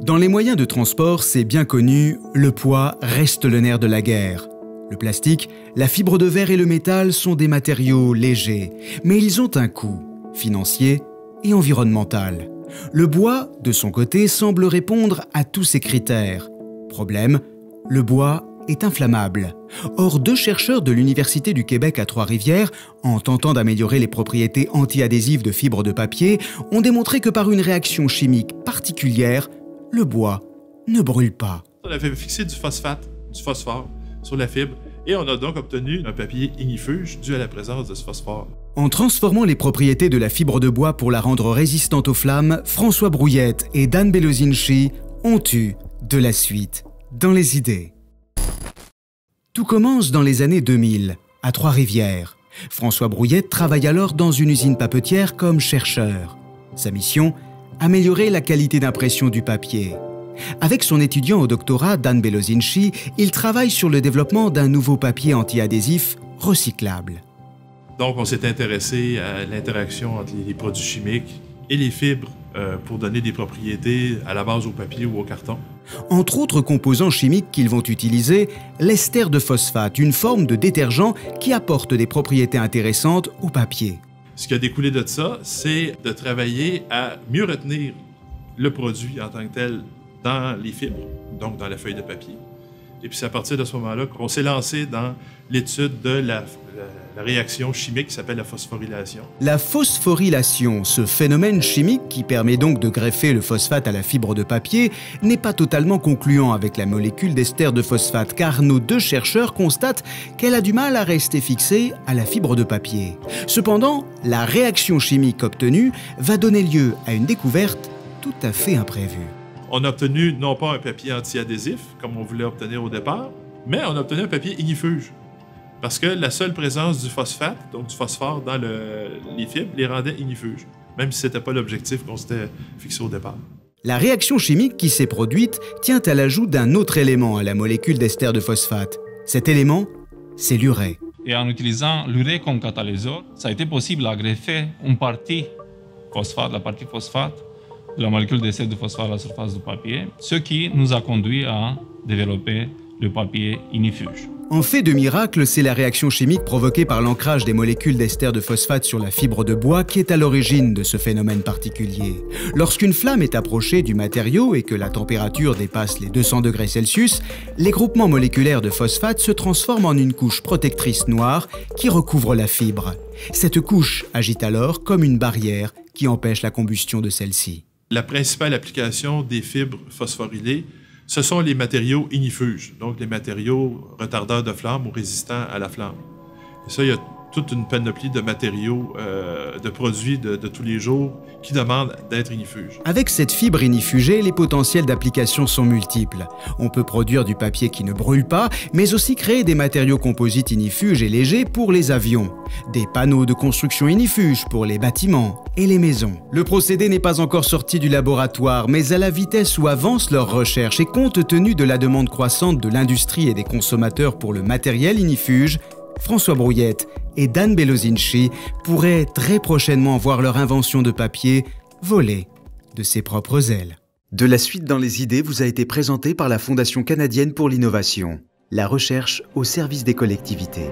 Dans les moyens de transport, c'est bien connu, le poids reste le nerf de la guerre. Le plastique, la fibre de verre et le métal sont des matériaux légers, mais ils ont un coût financier et environnemental. Le bois, de son côté, semble répondre à tous ces critères. Problème, le bois est inflammable. Or, 2 chercheurs de l'Université du Québec à Trois-Rivières, en tentant d'améliorer les propriétés anti-adhésives de fibres de papier, ont démontré que par une réaction chimique particulière, le bois ne brûle pas. On avait fixé du phosphate, du phosphore, sur la fibre, et on a donc obtenu un papier ignifuge dû à la présence de ce phosphore. En transformant les propriétés de la fibre de bois pour la rendre résistante aux flammes, François Brouillette et Dan Belozinchi ont eu de la suite dans les idées. Tout commence dans les années 2000, à Trois-Rivières. François Brouillette travaille alors dans une usine papetière comme chercheur. Sa mission, améliorer la qualité d'impression du papier. Avec son étudiant au doctorat, Dan Belozinchi, il travaille sur le développement d'un nouveau papier anti-adhésif recyclable. Donc, on s'est intéressé à l'interaction entre les produits chimiques et les fibres pour donner des propriétés à la base au papier ou au carton. Entre autres composants chimiques qu'ils vont utiliser, l'ester de phosphate, une forme de détergent qui apporte des propriétés intéressantes au papier. Ce qui a découlé de ça, c'est de travailler à mieux retenir le produit en tant que tel dans les fibres, donc dans la feuille de papier. Et puis c'est à partir de ce moment-là qu'on s'est lancé dans l'étude de la réaction chimique qui s'appelle la phosphorylation. La phosphorylation, ce phénomène chimique qui permet donc de greffer le phosphate à la fibre de papier, n'est pas totalement concluant avec la molécule d'ester de phosphate, car nos 2 chercheurs constatent qu'elle a du mal à rester fixée à la fibre de papier. Cependant, la réaction chimique obtenue va donner lieu à une découverte tout à fait imprévue. On a obtenu non pas un papier anti-adhésif, comme on voulait obtenir au départ, mais on a obtenu un papier ignifuge. Parce que la seule présence du phosphate, donc du phosphore dans les fibres, les rendait ignifuges, même si ce n'était pas l'objectif qu'on s'était fixé au départ. La réaction chimique qui s'est produite tient à l'ajout d'un autre élément à la molécule d'ester de phosphate. Cet élément, c'est l'urée. Et en utilisant l'urée comme catalyseur, ça a été possible à greffer une partie phosphate, la partie phosphate, de la molécule d'ester de phosphate à la surface du papier, ce qui nous a conduit à développer le papier ignifuge. En fait de miracle, c'est la réaction chimique provoquée par l'ancrage des molécules d'ester de phosphate sur la fibre de bois qui est à l'origine de ce phénomène particulier. Lorsqu'une flamme est approchée du matériau et que la température dépasse les 200 degrés Celsius, les groupements moléculaires de phosphate se transforment en une couche protectrice noire qui recouvre la fibre. Cette couche agit alors comme une barrière qui empêche la combustion de celle-ci. La principale application des fibres phosphorylées, ce sont les matériaux ignifuges, donc les matériaux retardeurs de flamme ou résistants à la flamme. Et ça, il y a toute une panoplie de matériaux, de produits de tous les jours qui demandent d'être ignifuges. Avec cette fibre ignifugée, les potentiels d'application sont multiples. On peut produire du papier qui ne brûle pas, mais aussi créer des matériaux composites ignifuges et légers pour les avions, des panneaux de construction ignifuges pour les bâtiments et les maisons. Le procédé n'est pas encore sorti du laboratoire, mais à la vitesse où avancent leurs recherches et compte tenu de la demande croissante de l'industrie et des consommateurs pour le matériel ignifuge, François Brouillette et Dan Belozinchi pourraient très prochainement voir leur invention de papier voler de ses propres ailes. De la suite dans les idées vous a été présentée par la Fondation canadienne pour l'innovation, la recherche au service des collectivités.